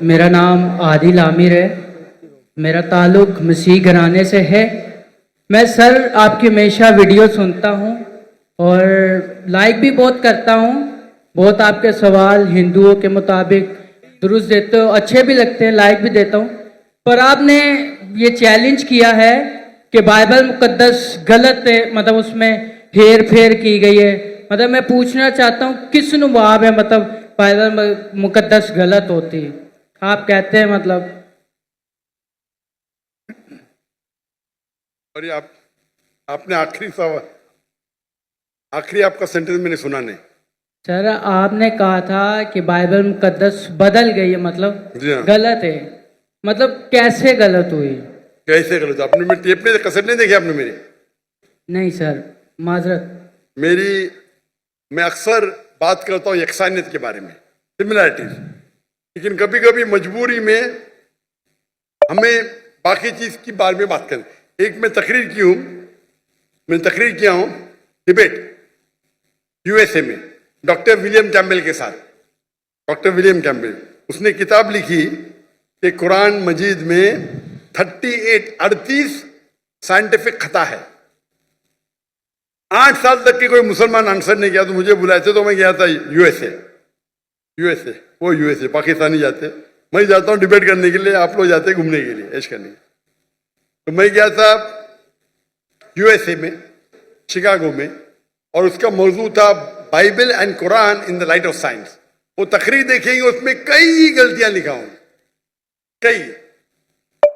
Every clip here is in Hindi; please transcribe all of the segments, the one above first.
मेरा नाम आदिल आमिर है। मेरा ताल्लुक मसीह घराने से है। मैं सर आपकी हमेशा वीडियो सुनता हूँ और लाइक भी बहुत करता हूँ। बहुत आपके सवाल हिंदुओं के मुताबिक दुरुस्त देते हो, अच्छे भी लगते हैं, लाइक भी देता हूँ। पर आपने ये चैलेंज किया है कि बाइबल मुकद्दस गलत है, मतलब उसमें हेर फेर की गई है। मतलब मैं पूछना चाहता हूँ किस नुबाब है, मतलब बाइबल मुकद्दस गलत होती है? आप कहते हैं मतलब। और ये आपने आखिरी आपका सेंटेंस मैंने सुना नहीं। सर आपने कहा था कि बाइबल मुकद्दस बदल गई है, मतलब जी हाँ। गलत है। मतलब कैसे गलत हुई? कैसे गलत? आपने मेरी टेप नहीं, कैसेट नहीं देखी आपने मेरी? नहीं सर, माजरत। मैं अक्सर बात करता हूँ यकसानियत के बारे में, सिमिलैरिटीज, लेकिन कभी कभी मजबूरी में हमें बाकी चीज की बारे में बात करें। एक मैं तकरीर किया हूं डिबेट यूएसए में डॉक्टर विलियम कैम्बेल के साथ। डॉक्टर विलियम कैम्बेल, उसने किताब लिखी कि कुरान मजीद में 38 साइंटिफिक खता है। 8 साल तक के कोई मुसलमान आंसर नहीं किया, तो मुझे बुलाए थे, तो मैं गया था यूएसए पाकिस्तानी जाते, मैं जाता हूं डिबेट करने के लिए, आप लोग जाते घूमने के लिए, ऐश करने। तो मैं गया था यूएसए में, शिकागो में, और उसका मौजू था Bible and Quran in the light of science. वो तकरीर देखेंगे, उसमें कई गलतियां लिखा हूं, कई।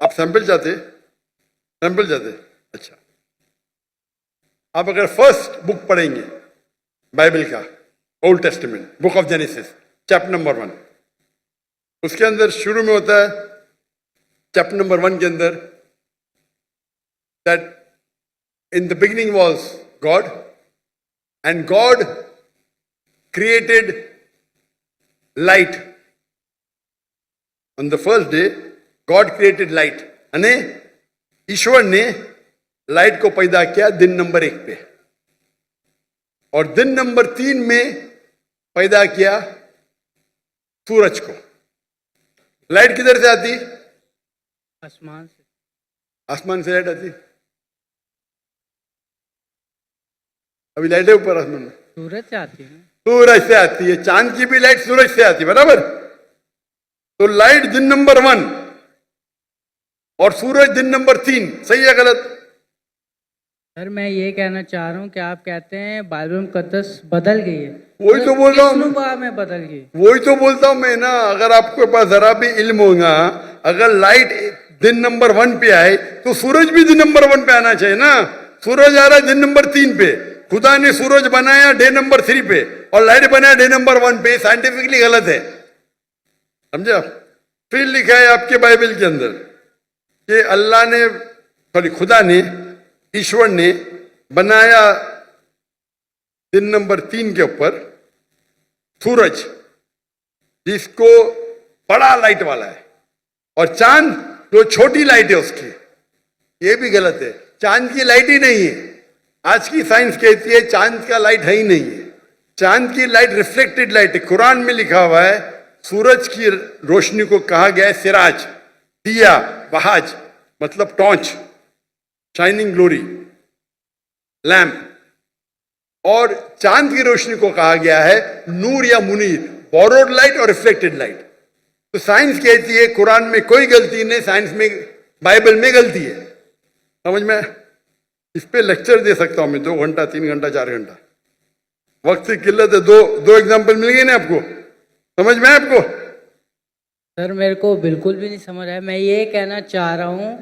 आप सैंपल चाहते? अच्छा, आप अगर फर्स्ट बुक पढ़ेंगे बाइबल का, old testament, book of genesis, chapter number 1, उसके अंदर शुरू में होता है, चैप्टर नंबर 1 के अंदर, that in the beginning was God and God created light. On the first day God created light, यानी ईश्वर ने लाइट को पैदा किया दिन नंबर 1 पे, और दिन नंबर 3 में पैदा किया सूरज को। लाइट किधर से आती? आसमान से लाइट आती। अभी लाइट है ऊपर आसमान में, सूरज से आती है। सूरज से आती है। चांद की भी लाइट सूरज से आती है, बराबर? तो लाइट दिन नंबर 1 और सूरज दिन नंबर 3, सही है गलत? सर मैं ये कहना चाह रहा हूँ कि आप कहते हैं बाइबल मुकद्दस बदल गई है। वही तो बोल रहा हूँ, में बदल गई। वही तो बोलता हूं मैं ना। अगर आपके पास जरा भी इल्म होगा, अगर लाइट दिन नंबर 1 पे आए तो सूरज भी दिन नंबर 1 पे आना चाहिए ना। सूरज आ रहा है दिन नंबर 3 पे, खुदा ने सूरज बनाया डे नंबर 3 पे और लाइट बनाया डे नंबर 1 पे। साइंटिफिकली गलत है, समझे? फिर लिखा है आपके बाइबल के अंदर कि अल्लाह ने, सॉरी, खुदा ने, ईश्वर ने बनाया दिन नंबर 3 के ऊपर सूरज, जिसको बड़ा लाइट वाला है, और चांद जो छोटी लाइट है उसकी। ये भी गलत है, चांद की लाइट ही नहीं है। आज की साइंस कहती है चांद का लाइट है ही नहीं है। चांद की लाइट रिफ्लेक्टेड लाइट है। कुरान में लिखा हुआ है सूरज की रोशनी को कहा गया है सिराज, दिया, वहाज, मतलब टॉर्च, शाइनिंग ग्लोरी, लैम्प। और चांद की रोशनी को कहा गया है नूर या मुनीर, बोरोड लाइट और रिफ्लेक्टेड लाइट। तो साइंस कहती है कुरान में कोई गलती नहीं, साइंस में, बाइबल में गलती है। समझ में? इस पे लेक्चर दे सकता हूं मैं 2 घंटा, 3 घंटा, 4 घंटा। वक्त की किल्लत है। दो एग्जाम्पल मिल गए ना आपको, समझ में आपको? सर मेरे को बिल्कुल भी नहीं समझ आया। मैं ये कहना चाह रहा हूँ,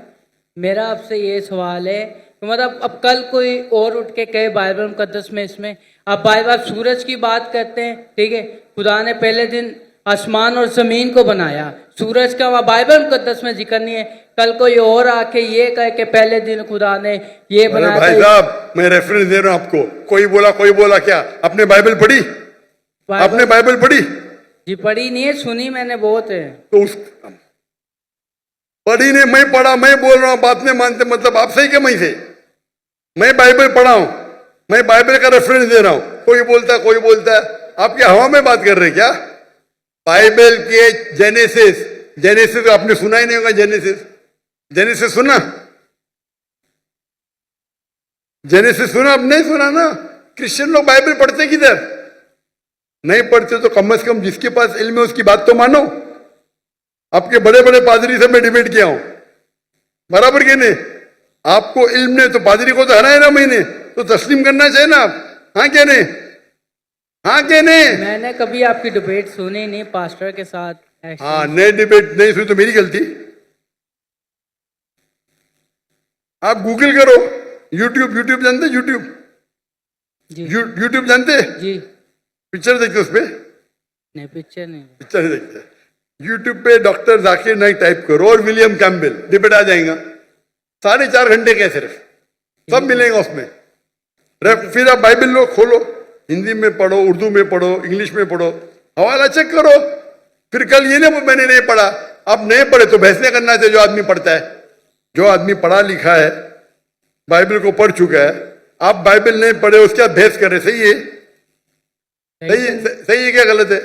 मेरा आपसे ये सवाल है, तो मतलब अब कल कोई और उठ के कहे बाइबल मुकद्दस में, इसमें अब बाइबल सूरज की बात करते हैं, ठीक है, खुदा ने पहले दिन आसमान और जमीन को बनाया, सूरज का वहाँ बाइबल मुकद्दस में जिक्र नहीं है। कल कोई और आके ये कहे कि पहले दिन खुदा ने ये बनाया। भाई साहब, मैं रेफरेंस दे रहा हूं आपको। कोई बोला क्या? आपने बाइबल पढ़ी? आपने बाइबल पढ़ी? जी पढ़ी नहीं है, सुनी मैंने बहुत है। तो उस पढ़ी नहीं, मैं पढ़ा, मैं बोल रहा हूं, बात नहीं मानते, मतलब आप सही क्या? मैं बाइबल पढ़ा हूं, मैं बाइबल का रेफरेंस दे रहा हूं। कोई बोलता है, आप क्या हवा में बात कर रहे हैं क्या? बाइबल के जेनेसिस जेनेसिस आपने सुना ही नहीं होगा। जेनेसिस सुना? जेनेसिस सुना? अब नहीं सुना ना। क्रिश्चियन लोग बाइबल पढ़ते किधर? नहीं पढ़ते तो कम से कम जिसके पास इल्म है उसकी बात तो मानो। आपके बड़े बड़े पादरी से मैं डिबेट किया हूं, बराबर के नहीं? आपको इल्म नहीं तो पादरी को तो हराए ना मैंने, तो तस्लीम करना चाहिए ना आप। हाँ क्या नहीं? हाँ क्या नहीं? मैंने कभी आपकी डिबेट सुनी नहीं पास्टर के साथ। हाँ, नहीं डिबेट नहीं सुनी तो मेरी गलती। आप गूगल करो, यूट्यूब जानते? जी यूट्यूब जानते? जी। पिक्चर देखते उस पर? नहीं, पिक्चर नहीं। पिक्चर नहीं देखते। यूट्यूब पे डॉक्टर जाकिर नाइक टाइप करो और विलियम कैम्बेल, डिबेट आ जाएगा। 4.5 घंटे के सिर्फ, सब मिलेगा उसमें। फिर आप बाइबल लो, खोलो, हिंदी में पढ़ो, उर्दू में पढ़ो, इंग्लिश में पढ़ो, हवाला चेक करो। फिर कल ये ना मैंने नहीं पढ़ा, आप नहीं पढ़े तो बहस नहीं करना चाहिए। जो आदमी पढ़ता है, जो आदमी पढ़ा लिखा है, बाइबल को पढ़ चुका है, आप बाइबल नहीं पढ़े उसके बाद बहस करे, सही है? सही है क्या गलत है?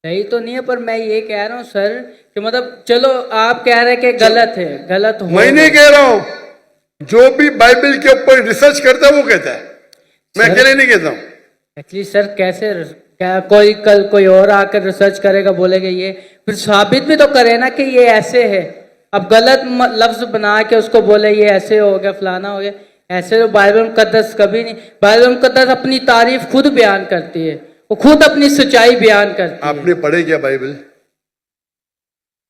सही तो नहीं है, पर मैं ये कह रहा हूँ सर कि मतलब चलो आप कह रहे हैं कि गलत है, गलत हो। मैं नहीं कह रहा हूं, जो भी बाइबल के ऊपर रिसर्च करता है वो कहता है, मैं अकेले नहीं कहता हूं। एक्चुअली सर कैसे क्या कोई कल कोई और आकर रिसर्च करेगा, बोलेगा ये, फिर साबित भी तो करे ना कि ये ऐसे है। अब गलत लफ्ज बना के उसको बोले ये ऐसे हो गया, फलाना हो गया, ऐसे तो बाइबल मुकद्दस कभी नहीं। बाइबल मुकद्दस अपनी तारीफ खुद बयान करती है, वो खुद अपनी सच्चाई बयान करती है। आपने पढ़े क्या बाइबल?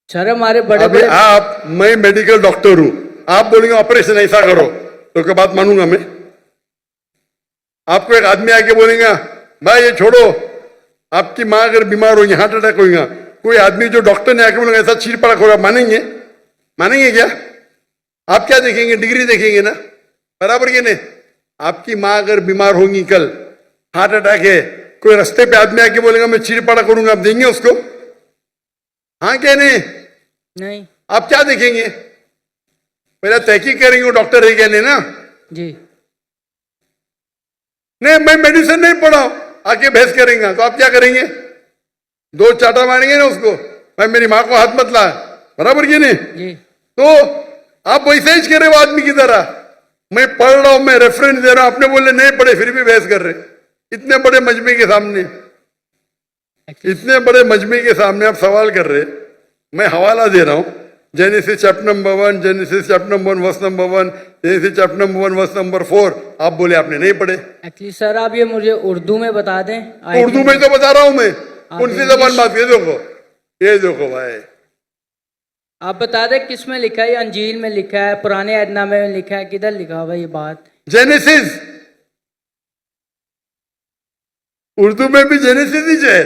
सर हमारे बड़े अभी बड़े आप, मैं मेडिकल डॉक्टर हूं, आप बोलेंगे ऑपरेशन ऐसा करो तो क्या बात मानूंगा मैं? आपको एक आदमी आके बोलेगा भाई ये छोड़ो, आपकी माँ अगर बीमार होगी, हार्ट अटैक होगा, कोई आदमी जो डॉक्टर ने आके बोलेगा ऐसा चीरपड़ा खोला, मानेंगे? मानेंगे क्या? आप क्या देखेंगे? डिग्री देखेंगे ना, बराबर के नहीं? आपकी माँ अगर बीमार होगी, कल हार्ट अटैक है, कोई रास्ते पे आदमी आके बोलेगा मैं चीरपड़ा करूंगा, आप देंगे उसको? हाँ क्या नहीं? नहीं। आप क्या देखेंगे? पहले तहकीक करेंगे वो डॉक्टर है क्या नहीं ना? जी नहीं, मैं मेडिसिन नहीं पढ़ा, आके बहस करेंगे तो आप क्या करेंगे? 2 चाटा मारेंगे ना उसको, भाई मेरी माँ को हाथ मत ला, बराबर की नहीं? जी। तो आप वैसे ही करे वो आदमी की तरह, मैं पढ़ रहा हूं, मैं रेफरेंस दे रहा हूं, आपने बोले नहीं पढ़े फिर भी बहस कर रहे। इतने बड़े मजमे के सामने, इतने बड़े मजमे के सामने आप सवाल कर रहे, मैं हवाला दे रहा हूं, Genesis chapter number 1, Genesis chapter number 1 verse number 1, Genesis chapter number 1 verse number 4, आप बोले आपने नहीं पढ़े। एक्चुअली सर आप ये मुझे उर्दू में बता दें। उर्दू में तो बता रहा हूं मैं, कौन सी जबान बात? ये देखो भाई, आप बता दें किस में लिखा है? अंजील में लिखा है, पुराने अहदनामे में लिखा है, किधर लिखा हुआ ये बात? जेनेसिस, उर्दू में भी जेनेसिस ही है।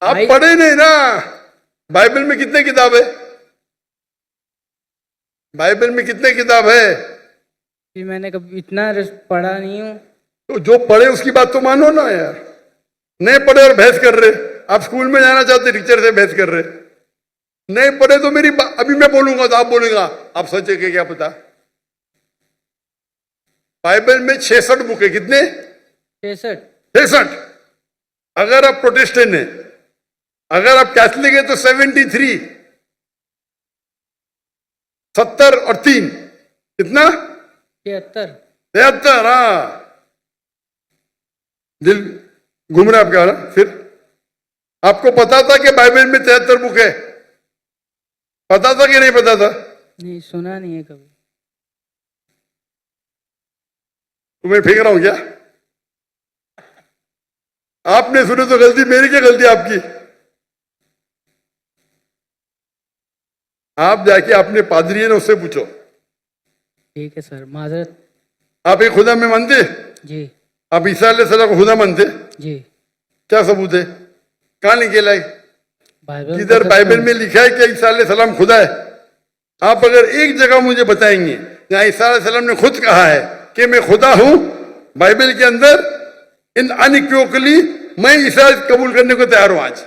आप पढ़े नहीं ना। बाइबल में कितने किताब है? बाइबल में कितने किताब है? कि मैंने कभी इतना पढ़ा नहीं हूँ। तो जो पढ़े उसकी बात तो मानो ना यार। नहीं पढ़े और बहस कर रहे, आप स्कूल में जाना चाहते टीचर से बहस कर रहे, नहीं पढ़े तो मेरी अभी मैं बोलूंगा तो आप बोलेगा आप सच है क्या पता? बाइबल में 66 बुक है, कितने? 66। अगर आप प्रोटेस्टेंट हैं, अगर आप कैथलिक है तो 73, 70 और 3 कितना? 73। हाँ, दिल घूम रहा आपका ना। फिर आपको पता था कि बाइबल में 73 बुक है? पता था कि नहीं पता था? नहीं, सुना नहीं है कभी। तुम्हें फेंक रहा हूं क्या? आपने सुने तो गलती मेरी, क्या गलती आपकी? आप जाके अपने पादरी है ना उससे पूछो। ठीक है सर, माजरत। आप एक खुदा में मानते? जी। आप ईसा अलैहिस्सलाम को खुदा मानते? जी। क्या सबूत है? कहां लिखे लाई? बाइबल किधर बाइबल में लिखा है कि ईसा अलैहिस्सलाम खुदा है? आप अगर एक जगह मुझे बताएंगे जहां ईसा अलैहिस्सलाम ने खुद कहा है कि मैं खुदा हूं, बाइबल के अंदर इन अनइक्विवोकली, मैं ईसा कबूल करने को तैयार हूं आज।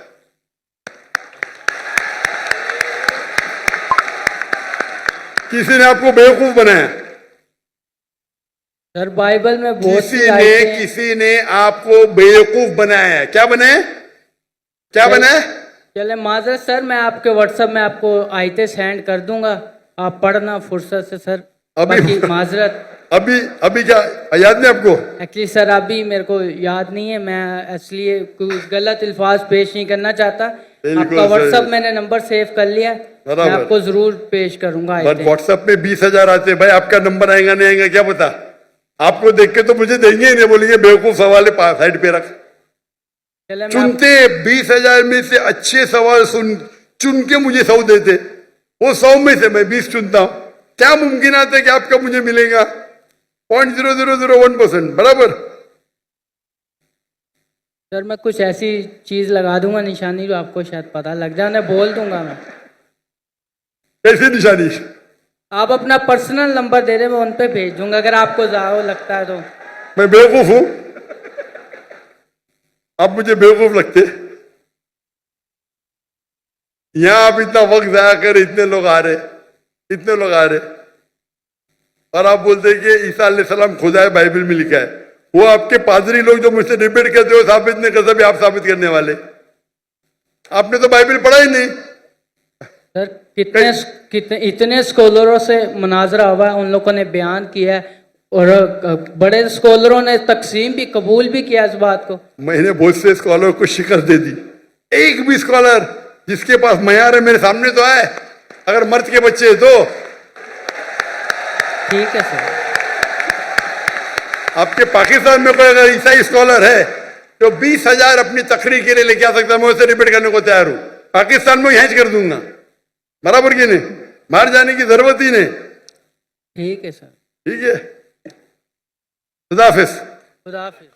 किसी ने आपको बेवकूफ बनाया? सर बाइबल में बहुत किसी ने आपको बेवकूफ बनाया है। क्या बनाया? क्या बनाया? चले माजरत सर, मैं आपके व्हाट्सएप में आपको आयते सेंड कर दूंगा, आप पढ़ना फुर्सत से सर। अभी- बाकी माजरत, अभी क्या याद नहीं आपको? एक्चुअली सर अभी मेरे को याद नहीं है, मैं इसलिए कोई गलत अल्फाज पेश नहीं करना चाहता। बिल्कुल आपका सर। व्हाट्सएप मैंने नंबर सेव कर लिया है, मैं बराबर। आपको जरूर पेश करूंगा बट आयतें। व्हाट्सएप में 20,000 आते हैं भाई, आपका नंबर आएगा नहीं आएगा क्या पता? आपको देख के तो मुझे देंगे ही नहीं, बोलेंगे बेवकूफ सवाल है साइड पे रख। चले मैं चुनते 20,000 में से अच्छे सवाल चुन के मुझे 100 देते, वो 100 में से मैं 20 चुनता हूं। क्या मुमकिन आता है कि आपका मुझे मिलेगा? 0.0001%, बराबर। सर मैं कुछ ऐसी चीज लगा दूंगा निशानी जो आपको शायद पता लग जाए, मैं बोल दूंगा मैं। कैसी निशानी? आप अपना पर्सनल नंबर दे दे, मैं उन पे भेज दूंगा अगर आपको ज़्यादा लगता है तो। मैं बेवकूफ हूं? आप मुझे बेवकूफ लगते? यहां आप इतना वक्त जाया कर, इतने लोग आ रहे, और आप बोलते हैं कि ईसा अलैहिस्सलाम खुदा है, बाइबल में लिखा है। वो आपके पादरी लोग जो मुझसे डिबेट करते हो साबित नहीं कर सकते, आप साबित करने वाले। आपने तो बाइबल पढ़ा ही नहीं। सर कितने इतने स्कॉलरों से मुनाजरा हुआ है, उन लोगों ने बयान किया है, और बड़े स्कॉलरों ने तकसीम भी कबूल भी किया इस बात को। मैंने बहुत से स्कॉलर को शिकस्त दे दी, एक भी स्कॉलर जिसके पास मयार है मेरे सामने तो आए, अगर मर्द के बच्चे तो। ठीक है सर। आपके पाकिस्तान में कोई अगर ईसाई स्कॉलर है तो 20,000 अपनी तकरीर के लिए लेके आ सकता है, मैं उसे रिपीट करने को तैयार हूं। पाकिस्तान में हैंच कर दूंगा, बराबर की नहीं, बाहर जाने की जरूरत ही नहीं। ठीक है सर। ठीक है, खुदा हाफिज। खुदा हाफिज।